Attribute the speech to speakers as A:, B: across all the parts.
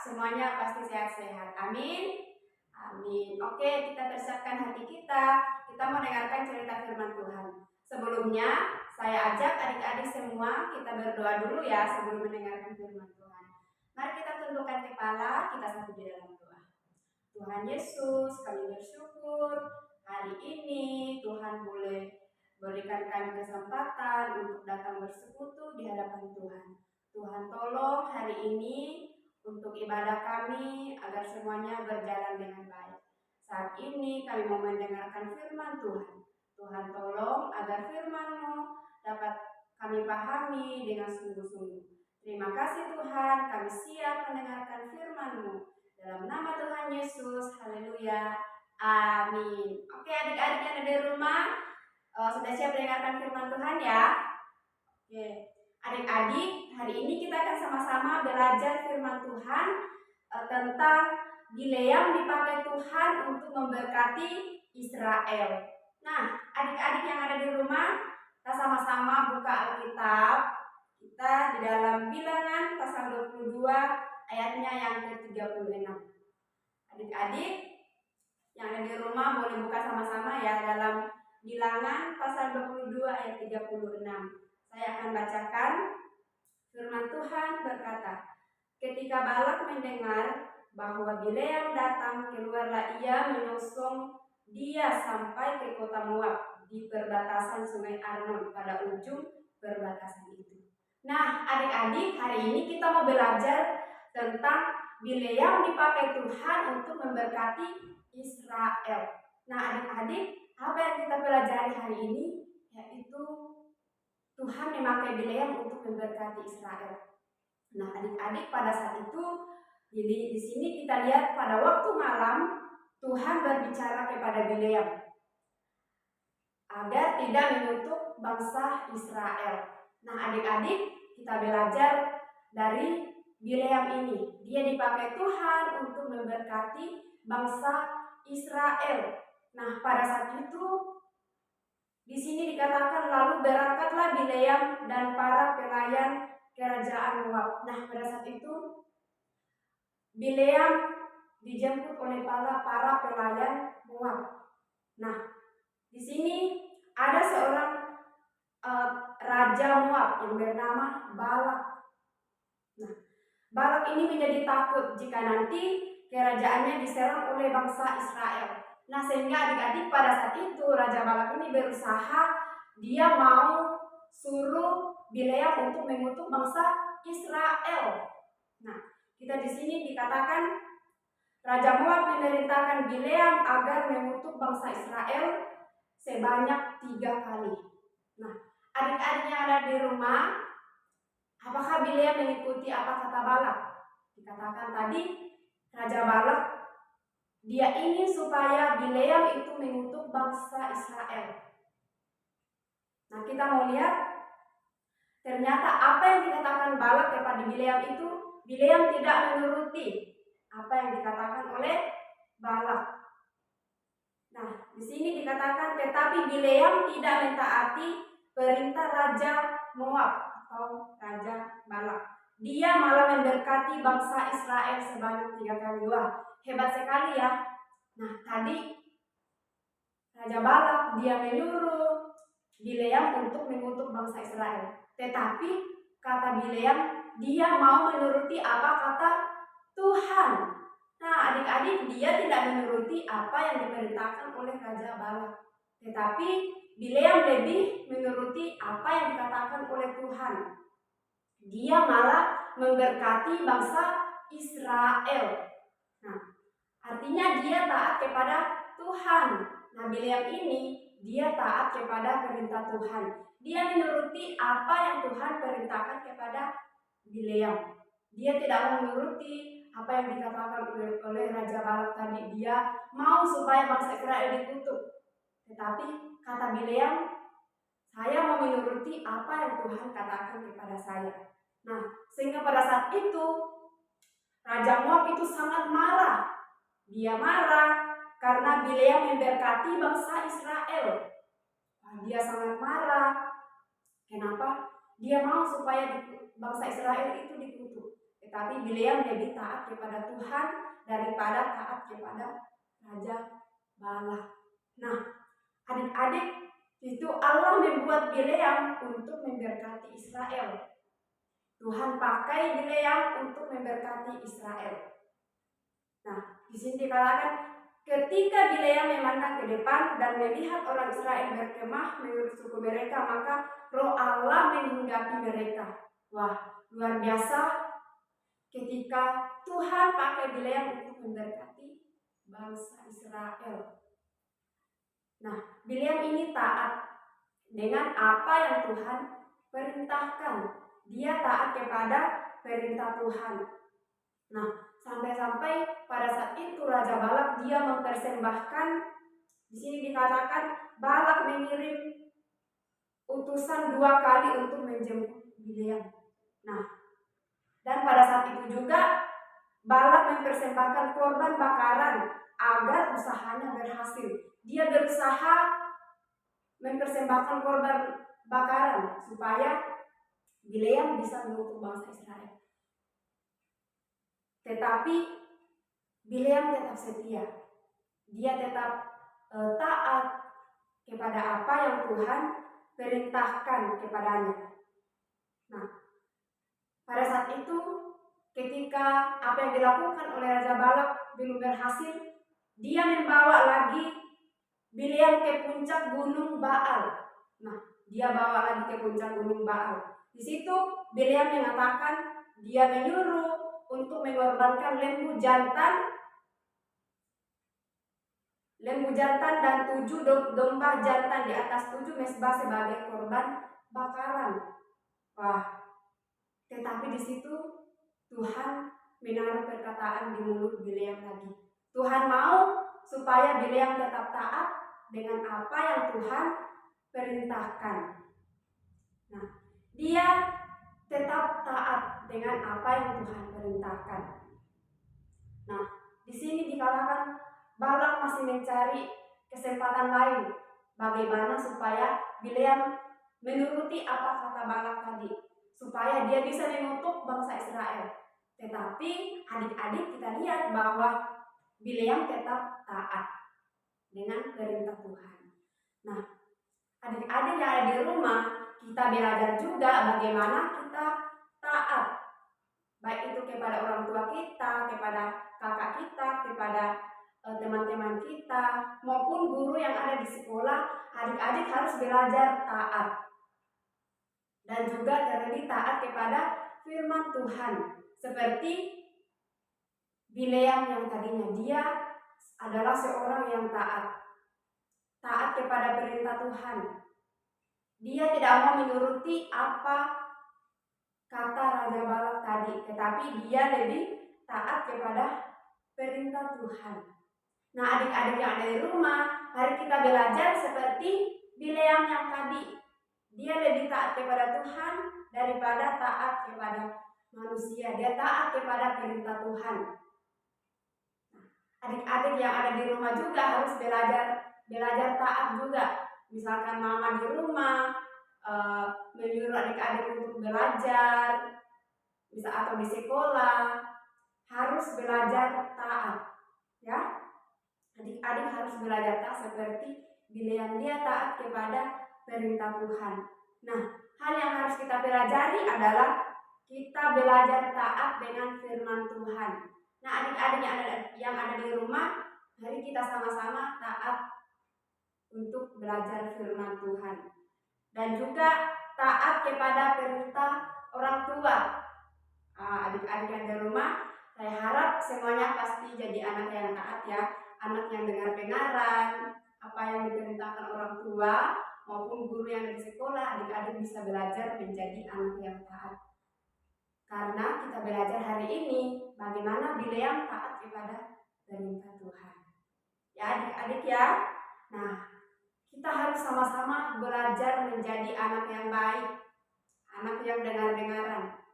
A: semuanya pasti sehat-sehat. Amin. Amin. Oke, kita persiapkan hati kita. Kita mau dengarkan cerita firman Tuhan. Sebelumnya, saya ajak adik-adik semua kita berdoa dulu ya sebelum mendengarkan firman Tuhan. Mari kita tundukkan kepala, kita satu di dalam doa. Tuhan Yesus, kami bersyukur hari ini Tuhan boleh berikan kami kesempatan untuk datang bersekutu di hadapan Tuhan. Tuhan tolong hari ini untuk ibadah kami agar semuanya berjalan dengan baik. Saat ini kami mau mendengarkan firman Tuhan. Tuhan tolong agar firman-Mu dapat kami pahami dengan sungguh-sungguh. Terima kasih Tuhan, kami siap mendengarkan firman-Mu. Dalam nama Tuhan Yesus, haleluya, amin. Oke, adik-adik yang ada di rumah, sudah siap mendengarkan firman Tuhan ya? Oke, adik-adik, hari ini kita akan sama-sama belajar firman Tuhan tentang Bileam dipakai Tuhan untuk memberkati Israel. Nah, adik-adik yang ada di rumah, kita sama-sama buka Alkitab. Kita di dalam Bilangan pasal 22 ayatnya yang ke-36. Adik-adik yang ada di rumah boleh buka sama-sama ya dalam Bilangan pasal 22 ayat 36. Saya akan bacakan. Firman Tuhan berkata, ketika Balak mendengar bahwa Bileam datang, keluarlah ia menyongsong dia sampai ke kota Moab di perbatasan sungai Arnon pada ujung perbatasan itu. Nah, adik-adik, hari ini kita mau belajar tentang Bileam dipakai Tuhan untuk memberkati Israel. Nah, adik-adik, apa yang kita pelajari hari ini yaitu Tuhan memakai Bileam untuk memberkati Israel. Nah, adik-adik, pada saat itu di sini kita lihat pada waktu malam Tuhan berbicara kepada Bileam agar tidak mengutuk bangsa Israel. Nah, adik-adik, kita belajar dari Bileam ini. Dia dipakai Tuhan untuk memberkati bangsa Israel. Nah, pada saat itu di sini dikatakan lalu berangkatlah Bileam dan para pelayan kerajaan Moab. Nah, pada saat itu Bileam dijemput oleh para pelayan Moab. Nah, di sini ada seorang raja Moab yang bernama Balak. Nah, Balak ini menjadi takut jika nanti kerajaannya diserang oleh bangsa Israel. Nah, sehingga adik-adik pada saat itu Raja Balak ini berusaha, dia mau suruh Bileam untuk mengutuk bangsa Israel. Nah, kita di sini dikatakan Raja Moab memerintahkan Bileam agar mengutuk bangsa Israel sebanyak 3 kali. Nah, adik-adik yang ada di rumah, apakah Bileam mengikuti apa kata Balak? Dikatakan tadi Raja Balak dia ingin supaya Bileam itu mengutuk bangsa Israel. Nah, kita mau lihat ternyata apa yang dikatakan Balak kepada Bileam itu, Bileam tidak menuruti apa yang dikatakan oleh Balak. Nah, di sini dikatakan tetapi Bileam tidak mentaati perintah Raja Moab atau Raja Balak. Dia malah memberkati bangsa Israel sebanyak 3 kali. Wah, hebat sekali ya. Nah, tadi Raja Balak dia menyuruh Bileam untuk mengutuk bangsa Israel. Tetapi kata Bileam, dia mau menuruti apa kata Tuhan. Nah, adik-adik, dia tidak menuruti apa yang diperintahkan oleh Raja Balak. Tetapi Bileam lebih menuruti apa yang dikatakan oleh Tuhan. Dia malah memberkati bangsa Israel. Nah, artinya dia taat kepada Tuhan. Nah, Bileam ini dia taat kepada perintah Tuhan. Dia menuruti apa yang Tuhan perintahkan kepada Bileam. Dia tidak menuruti apa yang dikatakan oleh Raja Balak tadi. Dia mau supaya bangsa Israel dikutuk. Tetapi kata Bileam, saya mau menuruti apa yang Tuhan katakan kepada saya. Nah, sehingga pada saat itu Raja Moab itu sangat marah. Dia marah karena Bileam memberkati bangsa Israel. Dia sangat marah. Kenapa? Dia mau supaya bangsa Israel itu dikutuk. tetapi Bileam lebih taat kepada Tuhan daripada taat kepada Raja Balak. Nah, adik-adik, itu Allah membuat Bileam untuk memberkati Israel. Tuhan pakai Bileam untuk memberkati Israel. Nah, di sini dikatakan ketika Bileam memandang ke depan dan melihat orang Israel berkemah mengurus suku mereka, maka Roh Allah menghinggapi mereka. Wah, luar biasa ketika Tuhan pakai Bileam untuk memberkati bangsa Israel. Nah, Bileam ini taat dengan apa yang Tuhan perintahkan. Dia taat kepada perintah Tuhan. Nah, sampai-sampai pada saat itu Raja Balak dia mempersembahkan, di sini dikatakan Balak mengirim utusan 2 kali untuk menjemput Bileam. Nah, dan pada saat itu juga Balak mempersembahkan korban bakaran agar usahanya berhasil. Dia berusaha mempersembahkan korban bakaran supaya Bileam bisa mengutuk bangsa Israel. Tetapi Bileam tetap setia. Dia tetap taat kepada apa yang Tuhan perintahkan kepadanya. Nah, pada saat itu ketika apa yang dilakukan oleh Raja Balak belum berhasil, dia membawa lagi Bileam ke puncak gunung Baal. Nah, dia bawa lagi ke puncak gunung Baal. Di situ Bileam mengatakan dia menyuruh untuk mengorbankan lembu jantan dan 7 domba jantan di atas 7 mezbah sebagai korban bakaran. Wah, tetapi di situ Tuhan menaruh perkataan di mulut Bileam lagi. Tuhan mau supaya Bileam tetap taat dengan apa yang Tuhan perintahkan. Nah, dia tetap taat dengan apa yang Tuhan perintahkan. Nah, di sini dikatakan Balak masih mencari kesempatan lain bagaimana supaya Bileam menuruti apa kata Balak tadi, supaya dia bisa mengutuk bangsa Israel. Tetapi adik-adik kita lihat bahwa Bileam tetap taat dengan perintah Tuhan. Nah, adik-adik yang ada di rumah, kita belajar juga bagaimana kita taat, baik itu kepada orang tua kita, kepada kakak kita, kepada teman-teman kita, maupun guru yang ada di sekolah. Adik-adik harus belajar taat dan juga terlebih taat kepada firman Tuhan, seperti Bileam yang tadinya dia adalah seorang yang taat kepada perintah Tuhan. Dia tidak mau menuruti apa kata Raja Balak tadi, tetapi dia lebih taat kepada perintah Tuhan. Nah, adik-adik yang ada di rumah, mari kita belajar seperti Bileam yang tadi. Dia lebih taat kepada Tuhan daripada taat kepada manusia. Dia taat kepada perintah Tuhan. Nah, adik-adik yang ada di rumah juga harus belajar taat juga. Misalkan mama di rumah menyuruh adik-adik untuk belajar, bisa atau di sekolah, harus belajar taat, ya. Adik-adik harus belajar taat seperti Bileam, dia taat kepada perintah Tuhan. Nah, hal yang harus kita pelajari adalah kita belajar taat dengan firman Tuhan. Nah, adik-adik yang ada di rumah, mari kita sama-sama taat untuk belajar firman Tuhan. Dan juga taat kepada perintah orang tua. Adik-adik yang di rumah, saya harap semuanya pasti jadi anak yang taat ya. Anak yang dengar-dengaran apa yang diperintahkan orang tua maupun guru yang ada di sekolah, adik-adik bisa belajar menjadi anak yang taat. Karena kita belajar hari ini bagaimana Bileam taat kepada perintah Tuhan. Ya adik-adik ya. Nah, kita harus sama-sama belajar menjadi anak yang baik, anak yang dengar-dengaran.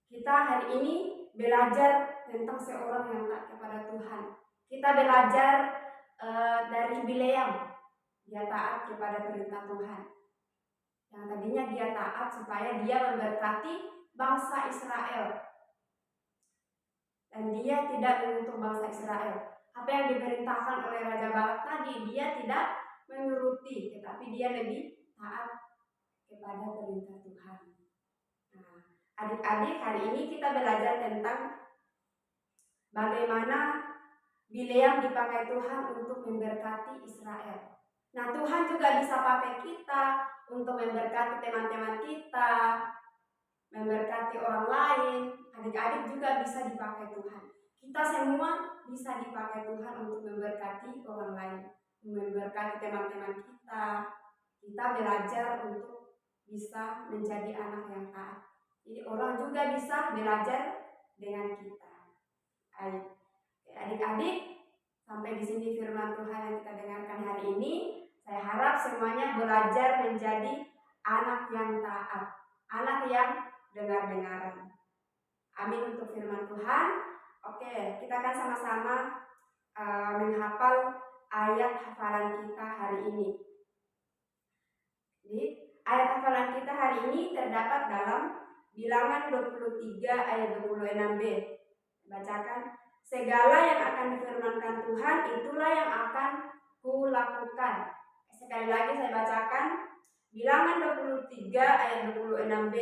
A: Kita hari ini belajar tentang seorang yang taat kepada Tuhan. Kita belajar dari Bileam, dia taat kepada perintah Tuhan. Yang tadinya dia taat supaya dia memberkati bangsa Israel. Dan dia tidak mengutuk bangsa Israel. Apa yang diperintahkan oleh Raja Balak tadi, dia tidak menuruti, tetapi dia lebih taat kepada perintah Tuhan. Nah, adik-adik, hari ini kita belajar tentang bagaimana Bileam dipakai Tuhan untuk memberkati Israel. Nah, Tuhan juga bisa pakai kita untuk memberkati teman-teman kita, memberkati orang lain. Adik-adik juga bisa dipakai Tuhan. Kita semua bisa dipakai Tuhan untuk memberkati orang lain, memberkati teman-teman kita. Kita belajar untuk bisa menjadi anak yang taat. Jadi orang juga bisa belajar dengan kita. Adik-adik, sampai di sini firman Tuhan yang kita dengarkan hari ini. Saya harap semuanya belajar menjadi anak yang taat, anak yang dengar-dengaran. Amin untuk firman Tuhan. Oke, kita akan sama-sama menghafal ayat hafalan kita hari ini. Jadi, ayat hafalan kita hari ini terdapat dalam Bilangan 23 ayat 26b. Bacakan, segala yang akan difirmankan Tuhan itulah yang akan kulakukan. Sekali lagi saya bacakan, Bilangan 23 ayat 26b.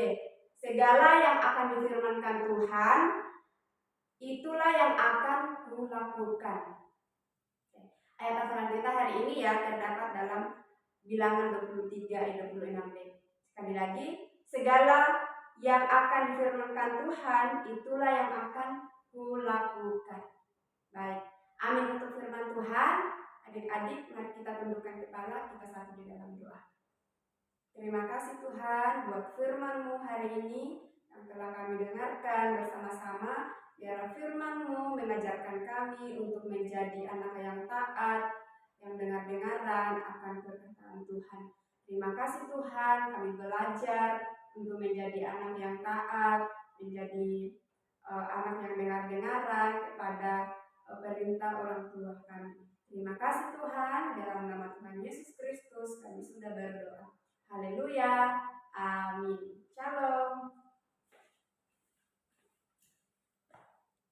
A: Segala yang akan difirmankan Tuhan itulah yang akan kulakukan. Ayat hafalan kita hari ini ya terdapat dalam Bilangan 23 ayat 26b. Sekali lagi, segala yang akan difirmankan Tuhan itulah yang akan kulakukan. Baik, amin untuk firman Tuhan. Adik-adik, mari kita tundukkan kepala, kita satu di dalam doa. Terima kasih Tuhan buat firman-Mu hari ini yang telah kami dengarkan bersama-sama. Biar firman-Mu mengajarkan kami untuk menjadi anak yang taat, yang dengar-dengaran akan perkataan Tuhan. Terima kasih Tuhan, kami belajar untuk menjadi anak yang taat, menjadi anak yang dengar-dengaran kepada perintah orang tua kami. Terima kasih Tuhan, dalam nama Tuhan Yesus